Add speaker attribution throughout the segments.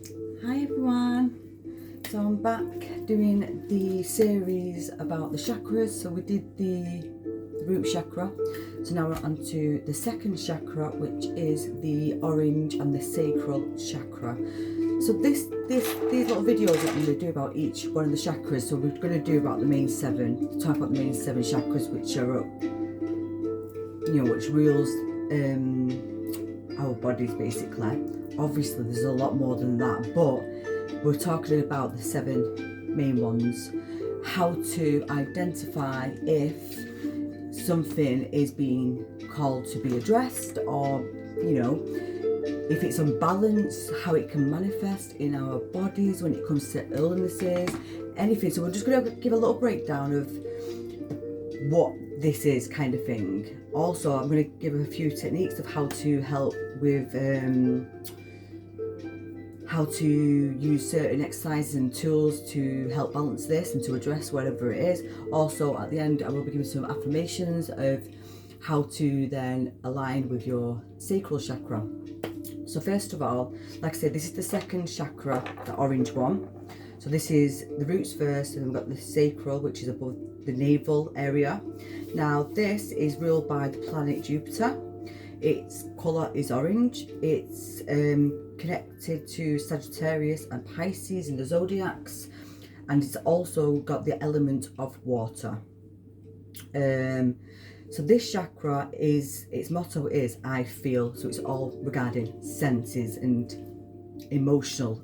Speaker 1: Hi everyone, so I'm back doing the series about the chakras. So we did the root chakra, so now we're on to the second chakra, which is the orange and the sacral chakra. So these little videos that I'm going to do about each one of the chakras. So we're going to do about the main seven, talk about the main seven chakras, which are which rules our bodies basically. Obviously there's a lot more than that, but we're talking about the seven main ones. How to identify if something is being called to be addressed, or if it's unbalanced, how it can manifest in our bodies when it comes to illnesses, anything. So we're just going to give a little breakdown of what this is, kind of thing. Also, I'm going to give a few techniques of how to help with how to use certain exercises and tools to help balance this and to address whatever it is. Also, at the end, I will be giving some affirmations of how to then align with your sacral chakra. So first of all, like I said, this is the second chakra, the orange one. So this is the roots first, and then we've got the sacral, which is above the navel area. Now this is ruled by the planet Jupiter. Its colour is orange. It's connected to Sagittarius and Pisces in the zodiacs, and it's also got the element of water. So this chakra its motto is I feel. So it's all regarding senses and emotional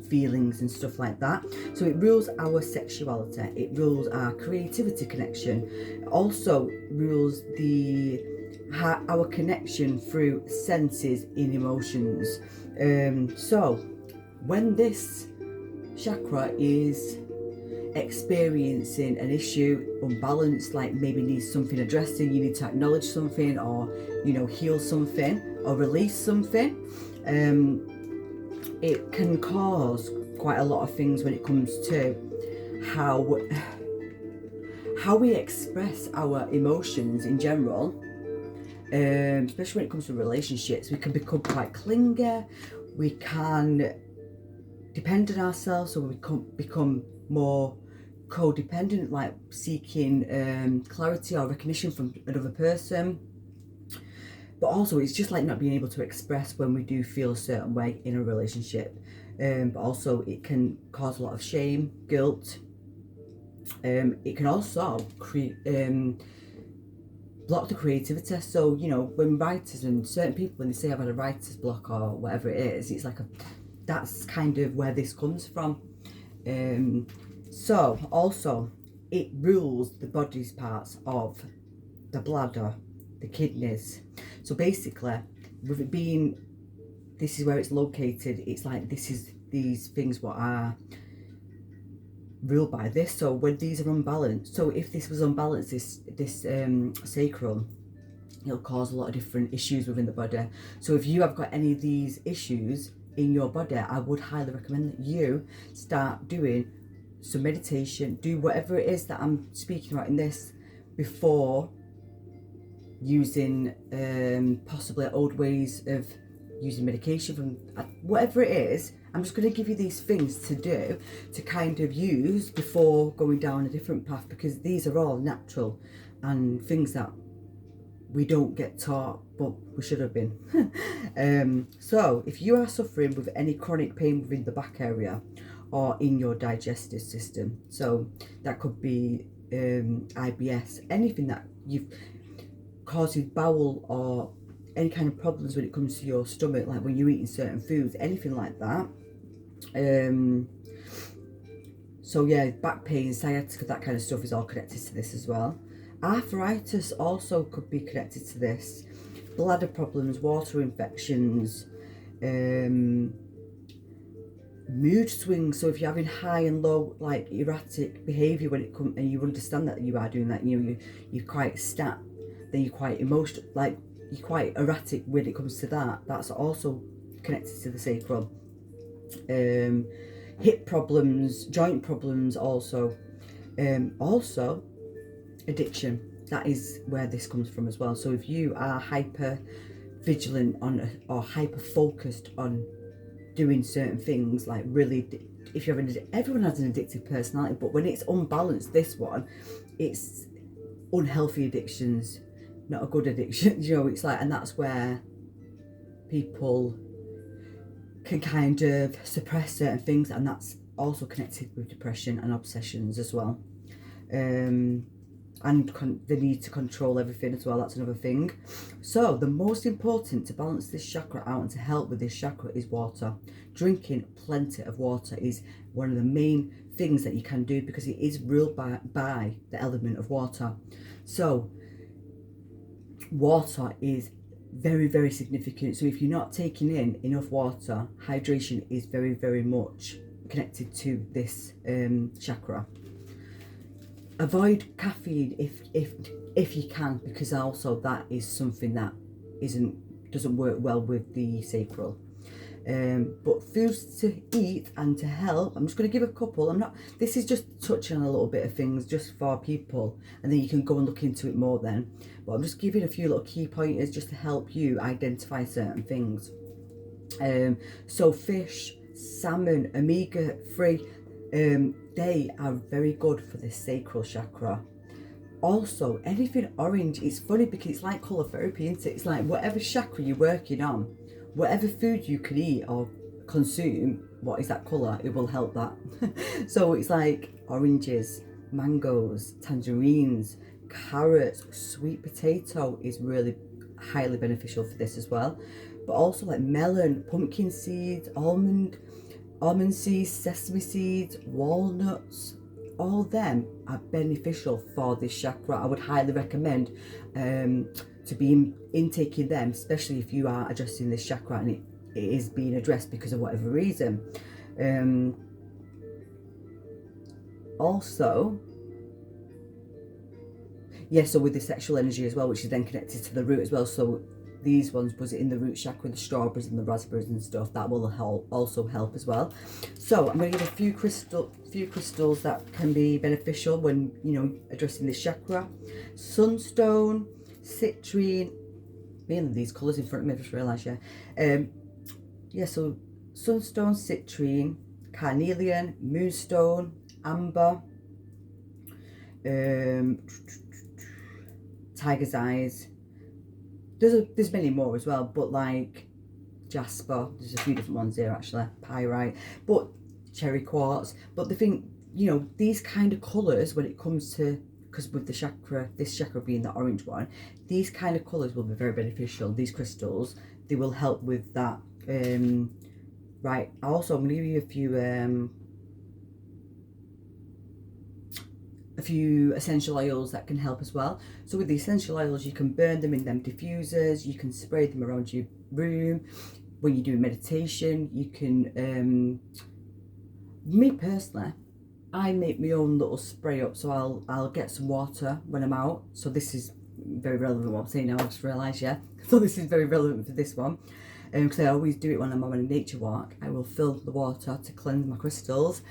Speaker 1: feelings and stuff like that. So it rules our sexuality, it rules our creativity connection, it also rules our connection through senses in emotions. So when this chakra is experiencing an issue, unbalanced, like maybe needs something addressing, you need to acknowledge something, or heal something or release something, it can cause quite a lot of things when it comes to how we express our emotions in general, especially when it comes to relationships. We can become quite clingy, we can depend on ourselves, so we can become more codependent, like seeking clarity or recognition from another person. But also it's just like not being able to express when we do feel a certain way in a relationship. But also it can cause a lot of shame, guilt. It can also block the creativity. So when writers and certain people, when they say I've had a writer's block or whatever it is, it's like that's kind of where this comes from. So also it rules the body's parts of the bladder, the kidneys. So basically, with it being, this is where it's located, it's like these things what are ruled by this. So when these are unbalanced, so if this was unbalanced, this sacral, it'll cause a lot of different issues within the body. So if you have got any of these issues in your body, I would highly recommend that you start doing some meditation, do whatever it is that I'm speaking about in this, before using possibly old ways of using medication, from whatever it is. I'm just going to give you these things to do, to kind of use before going down a different path, because these are all natural and things that we don't get taught, but we should have been. So if you are suffering with any chronic pain within the back area or in your digestive system, so that could be IBS, anything that you've causes bowel or any kind of problems when it comes to your stomach, like when you're eating certain foods, anything like that. So yeah, back pain, sciatica, that kind of stuff is all connected to this as well. Arthritis also could be connected to this. Bladder problems, water infections, mood swings. So if you're having high and low, like erratic behaviour when it comes, and you understand that you are doing that, you're quite stat, then you're quite emotional, like you're quite erratic when it comes to that. That's also connected to the sacral. Hip problems, joint problems, also addiction. That is where this comes from as well. So if you are hyper vigilant on or hyper focused on doing certain things, like really, if you have everyone has an addictive personality, but when it's unbalanced, this one, it's unhealthy addictions, not a good addiction, you know, it's like, and that's where people can kind of suppress certain things, and that's also connected with depression and obsessions as well. And the need to control everything as well, that's another thing. So the most important to balance this chakra out and to help with this chakra is water. Drinking plenty of water is one of the main things that you can do, because it is ruled by the element of water. So water is very, very significant. So if you're not taking in enough water, hydration is very, very much connected to this chakra. Avoid caffeine if you can, because also that is something that doesn't work well with the sacral. But foods to eat and to help, I'm just going to give a couple. This is just touching on a little bit of things just for people, and then you can go and look into it more then. But I'm just giving a few little key pointers just to help you identify certain things. So fish, salmon, omega-3, they are very good for the sacral chakra. Also, anything orange, it's funny because it's like colour therapy, isn't it? It's like whatever chakra you're working on, whatever food you can eat or consume, what is that colour, it will help that. So it's like oranges, mangoes, tangerines, carrots, sweet potato is really highly beneficial for this as well. But also like melon, pumpkin seeds, almond seeds, sesame seeds, walnuts, all them are beneficial for this chakra. I would highly recommend to be intaking them, especially if you are addressing this chakra and it is being addressed because of whatever reason. Also, so with the sexual energy as well, which is then connected to the root as well. So these ones was in the root chakra, the strawberries and the raspberries and stuff, that will also help as well. So I'm going to give a few crystals that can be beneficial when, you know, addressing this chakra. Sunstone, citrine, mainly these colours in front of me, I just realised, so sunstone, citrine, carnelian, moonstone, amber, tiger's eyes. There's many more as well, but like jasper, there's a few different ones here actually, pyrite, but cherry quartz. But the thing, you know, these kind of colours, when it comes to, because with the chakra, this chakra being the orange one, these kind of colours will be very beneficial. These crystals, they will help with that. Right, also I'm going to give you a few essential oils that can help as well. So with the essential oils, you can burn them in them diffusers, you can spray them around your room. When you're doing meditation, you can, me personally, I make my own little spray up. So I'll get some water when I'm out. So this is very relevant what I'm saying now, I just realised, so this is very relevant for this one. Because I always do it when I'm on a nature walk. I will fill the water to cleanse my crystals,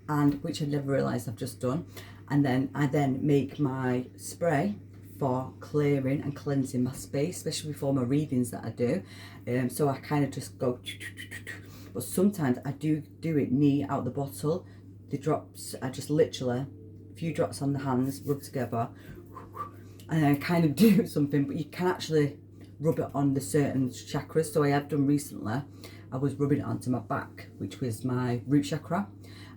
Speaker 1: and which I never realised I've just done. And then I make my spray for clearing and cleansing my space, especially before my readings that I do. So I kind of just go, but sometimes I do it neat out the bottle. The drops, I just literally, a few drops on the hands, rub together, and I kind of do something, but you can actually rub it on the certain chakras. So I have done recently, I was rubbing it onto my back, which was my root chakra,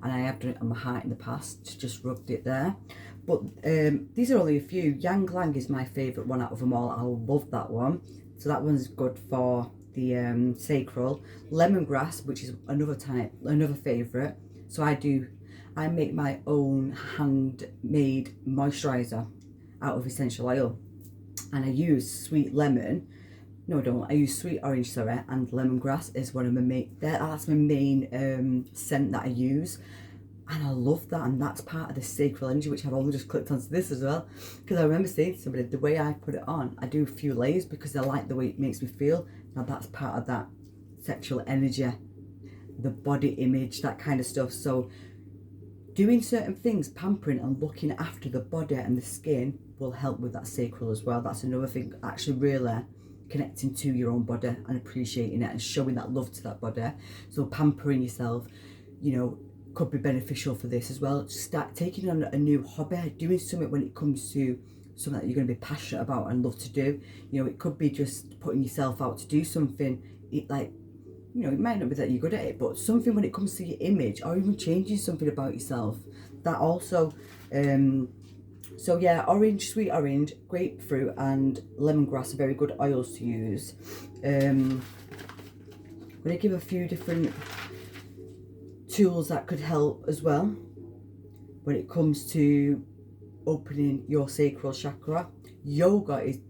Speaker 1: and I have done it on my heart in the past, just rubbed it there. But these are only a few. Yang Lang is my favourite one out of them all. I love that one. So that one's good for the sacral. Lemongrass, which is another favourite. So I make my own handmade moisturiser out of essential oil, and I use sweet lemon. No, I don't. I use sweet orange, sorry, and lemongrass is one of my that's my main scent that I use, and I love that. And that's part of the sacral energy, which I've only just clicked onto this as well, because I remember saying to somebody, the way I put it on, I do a few layers because I like the way it makes me feel. Now that's part of that sexual energy, the body image, that kind of stuff. So doing certain things, pampering and looking after the body and the skin will help with that sacral as well. That's another thing, actually really connecting to your own body and appreciating it and showing that love to that body. So pampering yourself, you know, could be beneficial for this as well. Start taking on a new hobby, doing something when it comes to something that you're going to be passionate about and love to do. You know, it could be just putting yourself out to do something, like, you know, it might not be that you're good at it, but something when it comes to your image, or even changing something about yourself, that also. So yeah, orange, sweet orange, grapefruit and lemongrass are very good oils to use. I'm going to give a few different tools that could help as well when it comes to opening your sacral chakra. Yoga is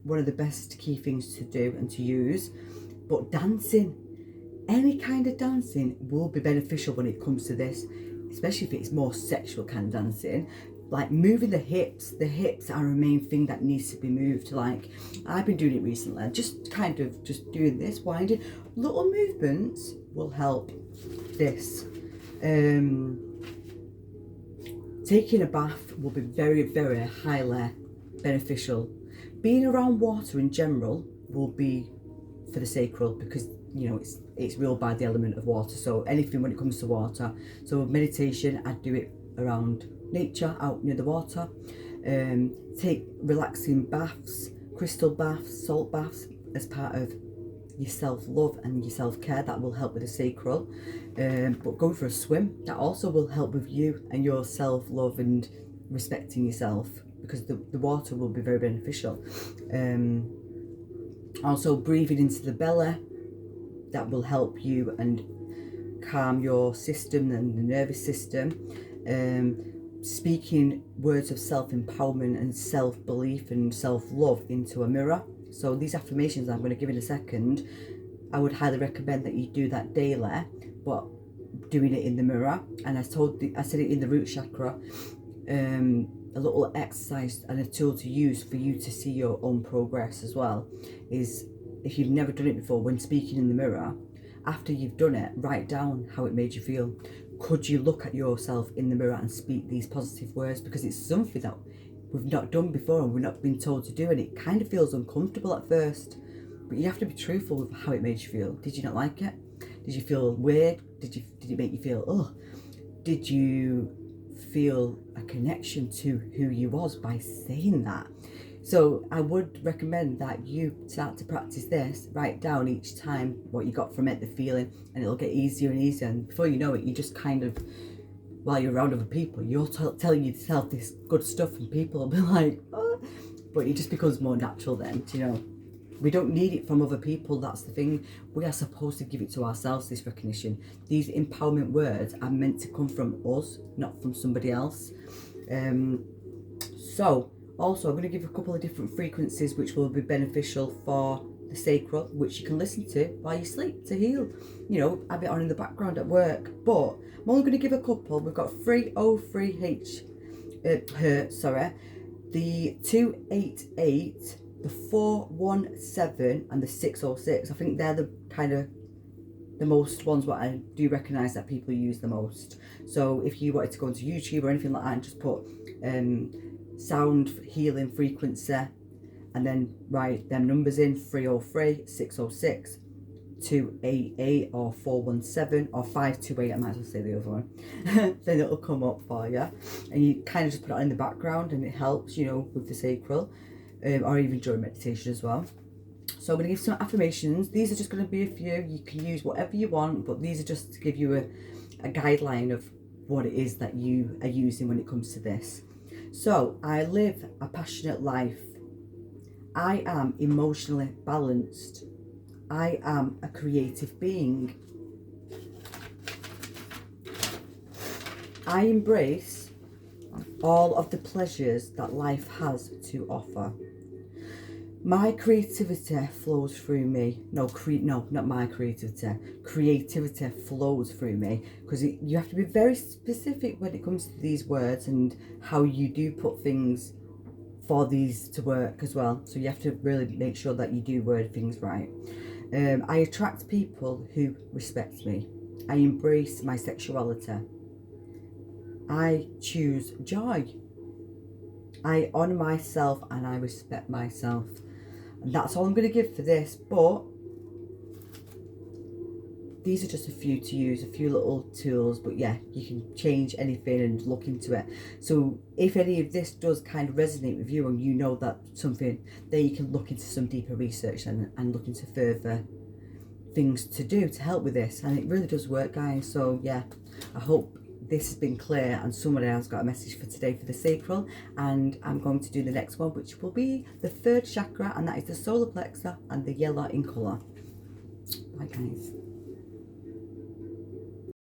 Speaker 1: one of the best key things to do and to use, but dancing, any kind of dancing will be beneficial when it comes to this, especially if it's more sexual kind of dancing. Like moving the hips are a main thing that needs to be moved. Like I've been doing it recently, just kind of just doing this, winding. Little movements will help this. Taking a bath will be very, very highly beneficial. Being around water in general will be for the sacral, because you know it's ruled by the element of water. So anything when it comes to water. So meditation, I'd do it around nature, out near the water. Take relaxing baths, crystal baths, salt baths as part of your self-love and your self-care. That will help with the sacral. But go for a swim, that also will help with you and your self-love and respecting yourself, because the water will be very beneficial. Also breathing into the belly, that will help you and calm your system and the nervous system. Speaking words of self-empowerment and self-belief and self-love into a mirror. So these affirmations I'm going to give in a second, I would highly recommend that you do that daily, but doing it in the mirror. And I said it in the root chakra, a little exercise and a tool to use for you to see your own progress as well is, if you've never done it before, when speaking in the mirror, after you've done it, write down how it made you feel. Could you look at yourself in the mirror and speak these positive words? Because it's something that we've not done before and we've not been told to do, and it kind of feels uncomfortable at first, but you have to be truthful with how it made you feel. Did you not like it? Did you feel weird? Did it make you feel, oh? Did you feel a connection to who you was by saying that? So I would recommend that you start to practice this. Write down each time what you got from it, the feeling, and it'll get easier and easier. And before you know it, you just kind of, while you're around other people, you're telling yourself this good stuff, and people will be like, oh. But it just becomes more natural then, you know. We don't need it from other people, that's the thing. We are supposed to give it to ourselves, this recognition. These empowerment words are meant to come from us, not from somebody else. So, also I'm going to give a couple of different frequencies which will be beneficial for the sacral, which you can listen to while you sleep to heal. You know, have it on in the background at work. But I'm only going to give a couple. We've got 303 Hertz, the 288, the 417 and the 606. I think they're the kind of the most ones what I do recognise that people use the most. So if you wanted to go into YouTube or anything like that and just put sound healing frequency and then write them numbers in, 303, 606, 288 or 417 or 528, I might as well say the other one, then it'll come up for you, and you kind of just put it on in the background and it helps, you know, with the sacral, or even during meditation as well. So I'm going to give some affirmations. These are just going to be a few. You can use whatever you want, but these are just to give you a guideline of what it is that you are using when it comes to this. So, I live a passionate life. I am emotionally balanced. I am a creative being. I embrace all of the pleasures that life has to offer. My creativity flows through me. No, not my creativity. Creativity flows through me, because you have to be very specific when it comes to these words and how you do put things for these to work as well. So you have to really make sure that you do word things right. I attract people who respect me. I embrace my sexuality. I choose joy. I honour myself and I respect myself. And that's all I'm going to give for this, but these are just a few to use, a few little tools, but yeah, you can change anything and look into it. So if any of this does kind of resonate with you and you know that something, then you can look into some deeper research and look into further things to do to help with this. And it really does work, guys. So yeah, I hope this has been clear and someone else got a message for today for the sacral. And I'm going to do the next one, which will be the third chakra, and that is the solar plexus and the yellow in colour. Bye, guys.